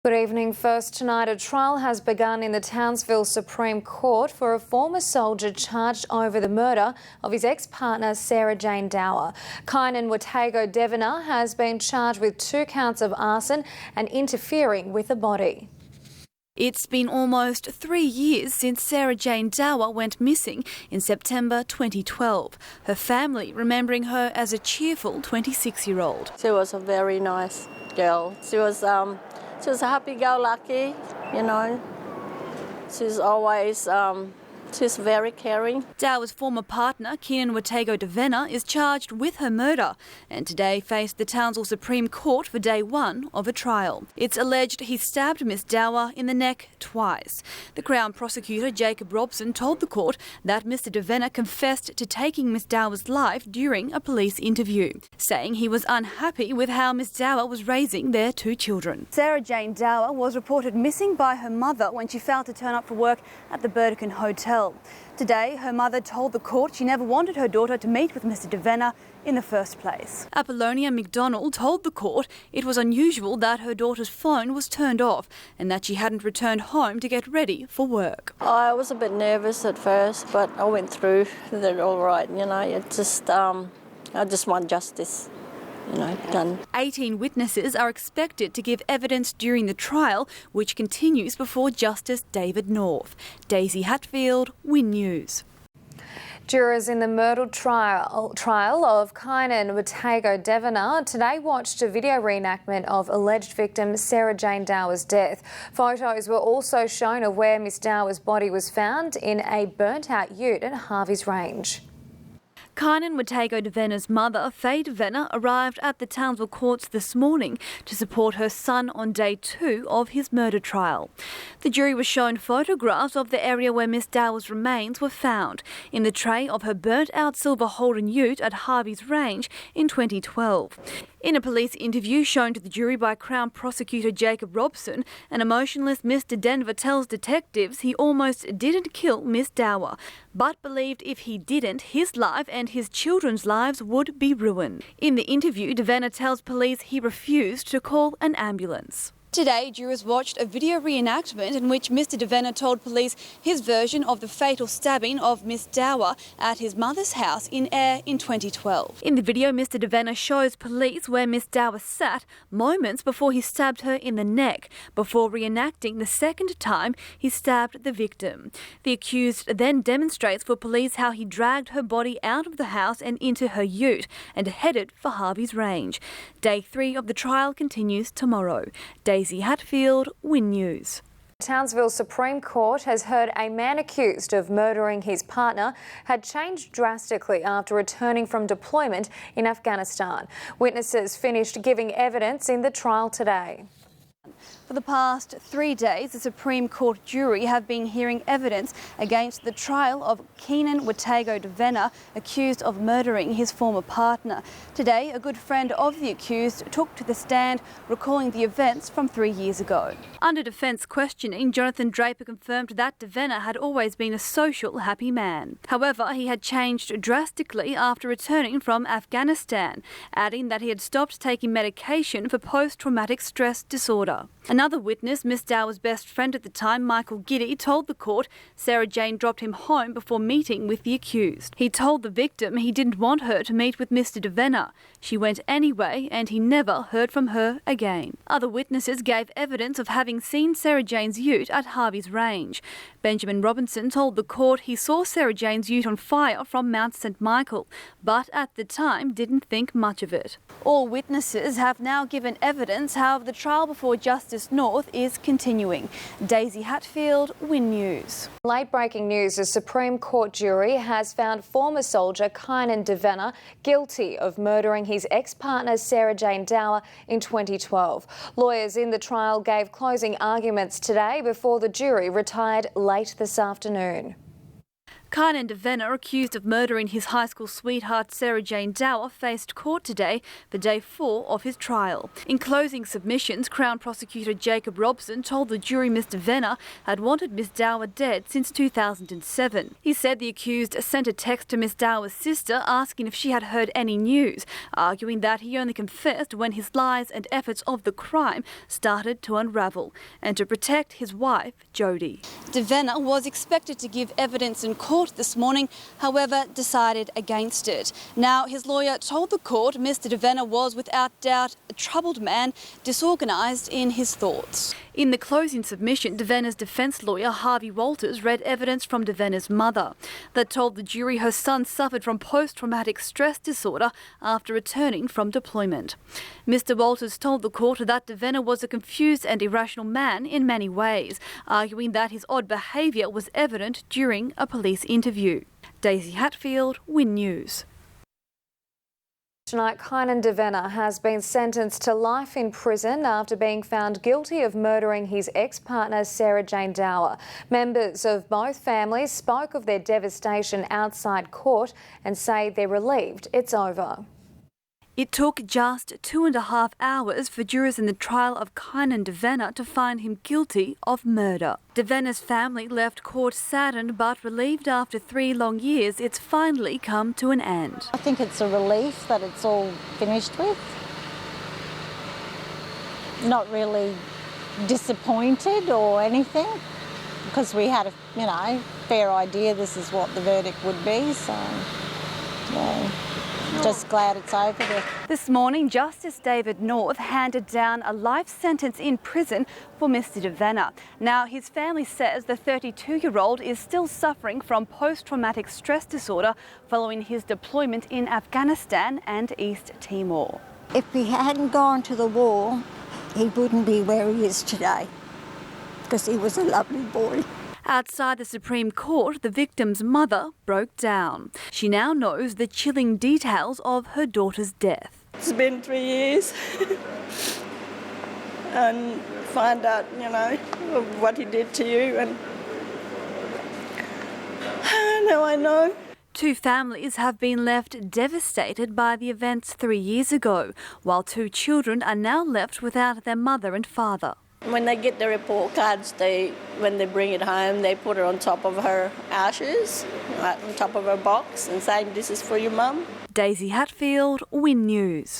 Good evening. First tonight, a trial has begun in the Townsville Supreme Court for a former soldier charged over the murder of his ex-partner Sarah Jane Dower. Kynan Watego Devenna has been charged with 2 counts of arson and interfering with a body. It's been almost 3 years since Sarah Jane Dower went missing in September 2012. Her family remembering her as a cheerful 26-year-old. She was a very nice girl. She was a happy-go-lucky, you know. She's always, she's very caring. Dower's former partner, Kynan Watego Devenna, is charged with her murder and today faced the Townsville Supreme Court for day 1 of a trial. It's alleged he stabbed Miss Dower in the neck twice. The Crown Prosecutor, Jacob Robson, told the court that Mr Devenna confessed to taking Miss Dower's life during a police interview, saying he was unhappy with how Miss Dower was raising their 2 children. Sarah Jane Dower was reported missing by her mother when she failed to turn up for work at the Burdekin Hotel. Today, her mother told the court she never wanted her daughter to meet with Mr Devenna in the first place. Apollonia McDonald told the court it was unusual that her daughter's phone was turned off and that she hadn't returned home to get ready for work. I was a bit nervous at first, but I went through it all right, you know. It just, I just want justice. Done. 18 witnesses are expected to give evidence during the trial, which continues before Justice David North. Daisy Hatfield, Win News. Jurors in the murder trial of Kynan Watego Devenna today watched a video reenactment of alleged victim Sarah Jane Dower's death. Photos were also shown of where Miss Dower's body was found in a burnt-out ute at Harvey's Range. Kynan Watego Devenna's mother, Faye Devenna, arrived at the Townsville courts this morning to support her son on day 2 of his murder trial. The jury was shown photographs of the area where Miss Dower's remains were found in the tray of her burnt-out silver Holden ute at Harvey's Range in 2012. In a police interview shown to the jury by Crown Prosecutor Jacob Robson, an emotionless Mr Denver tells detectives he almost didn't kill Miss Dower, but believed if he didn't, his life and his children's lives would be ruined. In the interview, Devenna tells police he refused to call an ambulance. Today, jurors watched a video reenactment in which Mr Devenna told police his version of the fatal stabbing of Miss Dower at his mother's house in Ayr in 2012. In the video, Mr Devenna shows police where Miss Dower sat moments before he stabbed her in the neck, before reenacting the second time he stabbed the victim. The accused then demonstrates for police how he dragged her body out of the house and into her ute and headed for Harvey's Range. Day 3 of the trial continues tomorrow. Daisy Hatfield, Win News. Townsville Supreme Court has heard a man accused of murdering his partner had changed drastically after returning from deployment in Afghanistan. Witnesses finished giving evidence in the trial today. For the past 3 days, the Supreme Court jury have been hearing evidence against the trial of Kynan Watego Devenna, accused of murdering his former partner. Today, a good friend of the accused took to the stand, recalling the events from 3 years ago. Under defence questioning, Jonathan Draper confirmed that Devenna had always been a social, happy man. However, he had changed drastically after returning from Afghanistan, adding that he had stopped taking medication for post-traumatic stress disorder. Another witness, Miss Dower's best friend at the time, Michael Giddy, told the court Sarah Jane dropped him home before meeting with the accused. He told the victim he didn't want her to meet with Mr Devenna. She went anyway and he never heard from her again. Other witnesses gave evidence of having seen Sarah Jane's ute at Harvey's Range. Benjamin Robinson told the court he saw Sarah Jane's ute on fire from Mount St Michael, but at the time didn't think much of it. All witnesses have now given evidence, however the trial before Justice North is continuing. Daisy Hatfield, Win News. Late breaking news, a Supreme Court jury has found former soldier Kynan Devenna guilty of murdering his ex-partner Sarah Jane Dower in 2012. Lawyers in the trial gave closing arguments today before the jury retired late this afternoon. Kynan Devenna, accused of murdering his high school sweetheart Sarah Jane Dower, faced court today for day 4 of his trial. In closing submissions, Crown Prosecutor Jacob Robson told the jury Ms Devenna had wanted Ms Dower dead since 2007. He said the accused sent a text to Ms Dower's sister asking if she had heard any news, arguing that he only confessed when his lies and efforts of the crime started to unravel, and to protect his wife, Jodie. Devenna was expected to give evidence in court this morning, however decided against it. Now his lawyer told the court Mr Devenna was without doubt a troubled man, disorganised in his thoughts. In the closing submission, Devenna's defence lawyer Harvey Walters read evidence from Devenna's mother that told the jury her son suffered from post-traumatic stress disorder after returning from deployment. Mr Walters told the court that Devenna was a confused and irrational man in many ways, arguing that his odd behaviour was evident during a police interview. Daisy Hatfield, Win News. Tonight, Kynan Devenna has been sentenced to life in prison after being found guilty of murdering his ex-partner Sarah Jane Dower. Members of both families spoke of their devastation outside court and say they're relieved it's over. It took just 2.5 hours for jurors in the trial of Kynan Devenna to find him guilty of murder. Devenna's family left court saddened but relieved after 3 long years it's finally come to an end. I think it's a relief that it's all finished with. Not really disappointed or anything, because we had a fair idea this is what the verdict would be, so yeah. Just glad it's over there. This morning, Justice David North handed down a life sentence in prison for Mr Devenna. Now, his family says the 32-year-old is still suffering from post-traumatic stress disorder following his deployment in Afghanistan and East Timor. If he hadn't gone to the war, he wouldn't be where he is today, because he was a lovely boy. Outside the Supreme Court, the victim's mother broke down. She now knows the chilling details of her daughter's death. It's been 3 years and find out, what he did to you, and now I know. 2 families have been left devastated by the events 3 years ago, while 2 children are now left without their mother and father. When they get the report cards, when they bring it home, they put it on top of her ashes, right on top of her box, and saying, "This is for your mum." Daisy Hatfield, Win News.